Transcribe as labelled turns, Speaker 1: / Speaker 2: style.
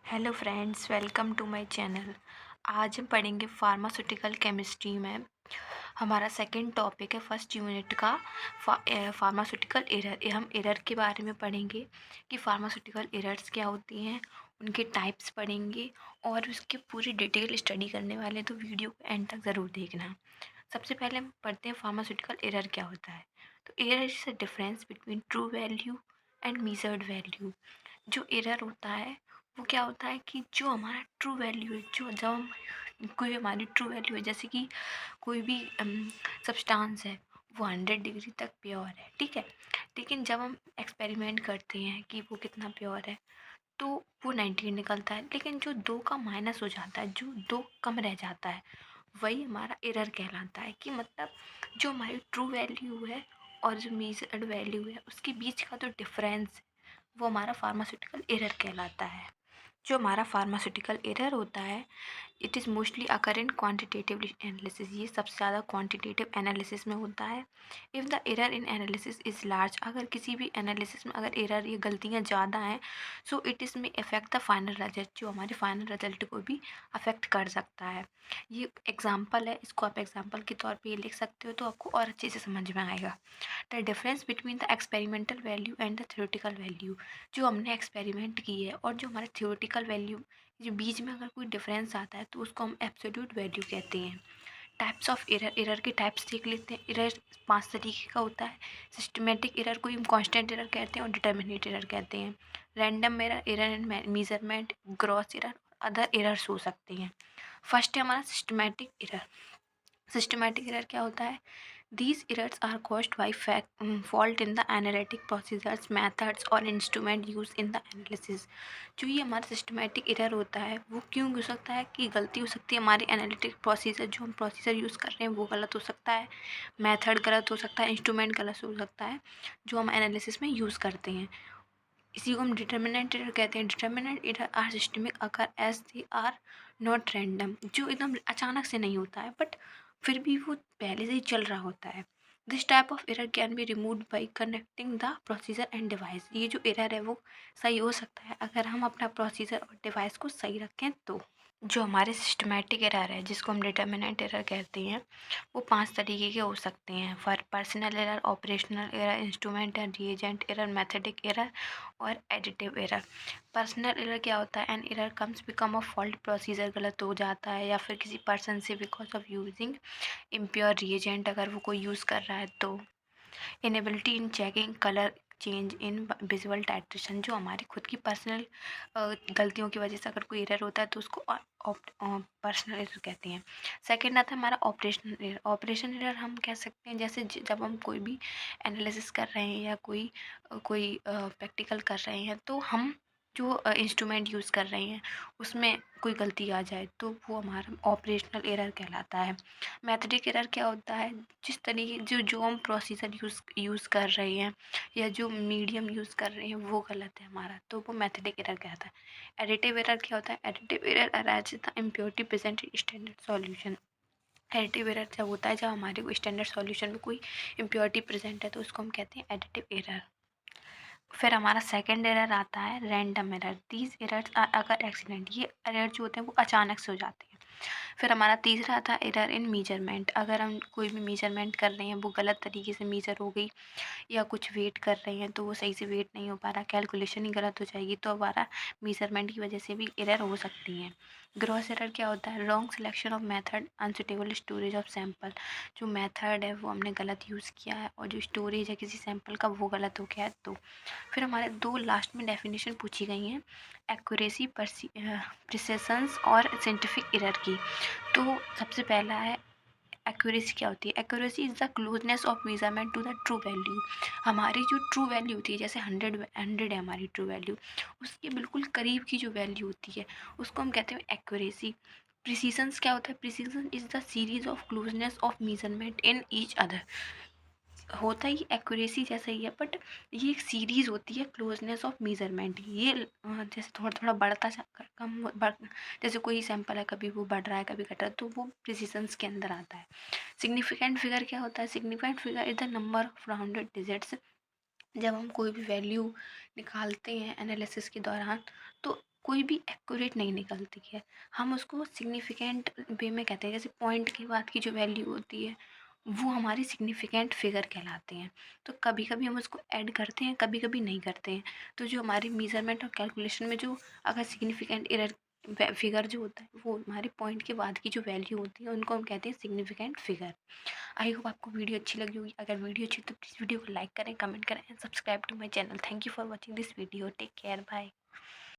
Speaker 1: Hello friends, welcome to my channel. आज हम पढ़ेंगे फार्मास्यूटिकल केमिस्ट्री में। हमारा सेकंड टॉपिक है फर्स्ट यूनिट का फार्मास्यूटिकल एरर। हम एरर के बारे में पढ़ेंगे कि फार्मास्यूटिकल एरर्स क्या होती हैं, उनके टाइप्स पढ़ेंगे और उसकी पूरी डिटेल स्टडी करने वाले हैं, तो वीडियो को एंड तक ज़रूर देखना। सबसे पहले हम पढ़ते हैं फार्मास्यूटिकल एरर क्या होता है। तो error is a difference between true value and measured value. जो एरर होता है वो क्या होता है कि जो हमारा ट्रू वैल्यू है, जो जब हम कोई हमारी ट्रू वैल्यू है, जैसे कि कोई भी सब्सटेंस है, वो 100 डिग्री तक प्योर है, ठीक है। लेकिन जब हम एक्सपेरिमेंट करते हैं कि वो कितना प्योर है, तो वो 90 निकलता है। लेकिन जो 2 का माइनस हो जाता है, जो 2 कम रह जाता है, वही हमारा एरर कहलाता है। कि मतलब जो हमारी ट्रू वैल्यू है और जो मेजर्ड वैल्यू है, उसके बीच का जो डिफरेंस, वो हमारा फार्मास्यूटिकल एरर कहलाता है। जो हमारा फार्मास्यूटिकल एरर होता है, it is mostly occur in quantitative analysis. ये सबसे ज़्यादा क्वान्टिटेटिव एनालिसिस में होता है। If the error in analysis is large, अगर किसी भी एनालिसिस में अगर एरर या गलतियाँ ज़्यादा हैं, सो इट इज़ में अफेक्ट द फाइनल रिजल्ट, जो हमारे फाइनल रिजल्ट को भी अफेक्ट कर सकता है। ये एग्जाम्पल है, इसको आप एग्जाम्पल के तौर पर ये लिख सकते हो, तो आपको और अच्छे से समझ में आएगा। The difference between the experimental value and the theoretical value. जो हमने एक्सपेरिमेंट की है और जो हमारे थ्योरेटिकल वैल्यू, जो बीच में अगर कोई डिफरेंस आता है, तो उसको हम एब्सोल्यूट वैल्यू कहते हैं। टाइप्स ऑफ एरर, एरर के टाइप्स देख लेते हैं। एरर 5 तरीके का होता है। सिस्टमेटिक एरर को हम कांस्टेंट एरर कहते हैं और डिटर्मिनेट एरर कहते हैं। Random error, error in measurement, gross error, other errors हो सकते हैं। फर्स्ट है हमारा सिस्टमेटिक एरर। सिस्टमेटिक एरर क्या होता है? These errors are caused by fault in the analytic procedures, methods और instrument used in the analysis। जो ये हमारा सिस्टमेटिक एरर होता है, वो क्यों हो सकता है? कि गलती हो सकती है हमारे एनालिटिक प्रोसीजर, जो हम प्रोसीजर यूज़ कर रहे हैं वो गलत हो सकता है, मेथड गलत हो सकता है, इंस्ट्रूमेंट गलत हो सकता है, जो हम एनालिसिस में यूज़ करते हैं। इसी को हम डिटर्मिनेंट एरर कहते हैं। Determinant error are systemic occur as they are not random. जो एकदम अचानक से नहीं होता है, बट फिर भी वो पहले से ही चल रहा होता है। This type of error can be removed by connecting the procedure and device. ये जो एरर है वो सही हो सकता है अगर हम अपना प्रोसीजर और डिवाइस को सही रखें तो। जो हमारे सिस्टमेटिक एरर है, जिसको हम डिटर्मिनेंट एरर कहते हैं, वो 5 तरीके के हो सकते हैं। For personal error, operational error, instrument and reagent error, methodic error और एडिटिव एरर। पर्सनल एरर क्या होता है? An error comes become a fault, procedure गलत हो जाता है या फिर किसी पर्सन से because of using impure reagent, अगर वो कोई यूज़ कर रहा है तो। Inability in checking colour change in visual titration. जो हमारी खुद की पर्सनल गलतियों की वजह से अगर कोई एरर होता है, तो उसको पर्सनल एरर कहते हैं। सेकेंड आता है हमारा ऑपरेशनल एरर। ऑपरेशन एरर हम कह सकते हैं, जैसे जब हम कोई भी एनालिसिस कर रहे हैं या कोई प्रैक्टिकल कर रहे हैं, तो हम जो इंस्ट्रूमेंट यूज़ कर रहे हैं उसमें कोई गलती आ जाए, तो वो हमारा ऑपरेशनल एरर कहलाता है। मैथडिक एरर क्या होता है? जिस तरीके जो हम प्रोसीजर यूज़ कर रहे हैं या जो मीडियम यूज़ कर रहे हैं वो गलत है हमारा, तो वो मैथडिक एरर कहता है। एडिटिव एरर क्या होता है? Additive error arise the impurity present in standard solution. Additive error जब होता है, जब हमारे को स्टैंडर्ड सॉल्यूशन में कोई इम्प्योरिटी प्रेजेंट है, तो उसको हम कहते हैं एडिटिव एरर। फिर हमारा सेकंड एरर आता है रैंडम एरर। दीज एरर्स अगर एक्सीडेंट, ये एरर जो होते हैं वो अचानक से हो जाते हैं। फिर हमारा तीसरा था एरर इन मेजरमेंट। अगर हम कोई भी मेजरमेंट कर रहे हैं, वो गलत तरीके से मेजर हो गई, या कुछ वेट कर रहे हैं तो वो सही से वेट नहीं हो पा रहा, कैलकुलेशन ही गलत हो जाएगी, तो हमारा मेजरमेंट की वजह से भी एरर हो सकती हैं। ग्रॉस एरर क्या होता है? Wrong selection of method, unsuitable storage of sample. जो मेथड है वो हमने गलत यूज़ किया है और जो स्टोरेज है किसी सैंपल का वो गलत हो गया है, तो। फिर हमारे 2 लास्ट में डेफिनेशन पूछी गई हैं, एक्यूरेसी, प्रिसिशंस और साइंटिफिक एरर की। तो सबसे पहला है एक्यूरेसी। क्या होती है? Accuracy is the closeness of measurement to the true value. हमारी जो ट्रू वैल्यू होती है, जैसे 100 है हमारी ट्रू वैल्यू, उसके बिल्कुल करीब की जो वैल्यू होती है उसको हम कहते हैं एक्यूरेसी। प्रिसीजंस क्या होता है? Precision is the series of closeness of measurement in each other. होता ही एक्यूरेसी जैसा ही है, बट ये एक सीरीज़ होती है क्लोजनेस ऑफ मेजरमेंट। ये जैसे थोड़ा थोड़ा बढ़ता जैसे कोई सैंपल है, कभी वो बढ़ रहा है कभी घट रहा है, तो वो प्रिसिशंस के अंदर आता है। सिग्निफिकेंट फिगर क्या होता है? Significant figure is the number of rounded digits जब हम कोई भी वैल्यू निकालते हैं एनालिसिस के दौरान, तो कोई भी एक्यूरेट नहीं निकलती है। हम उसको सिग्निफिकेंट वे में कहते हैं, जैसे पॉइंट के बाद की जो वैल्यू होती है वो हमारी सिग्निफिकेंट फिगर कहलाते हैं। तो कभी कभी हम उसको ऐड करते हैं, कभी कभी नहीं करते हैं। तो जो हमारी मेज़रमेंट और कैलकुलेशन में जो अगर सिग्निफिकेंट एरर फिगर जो होता है वो हमारे पॉइंट के बाद की जो वैल्यू होती है उनको हम कहते हैं सिग्निफिकेंट फिगर। आई होप आपको वीडियो अच्छी लगी होगी। अगर वीडियो अच्छी तो प्लीज़ वीडियो को लाइक करें, कमेंट करें and subscribe to my channel. Thank you for watching this video. Take care, bye.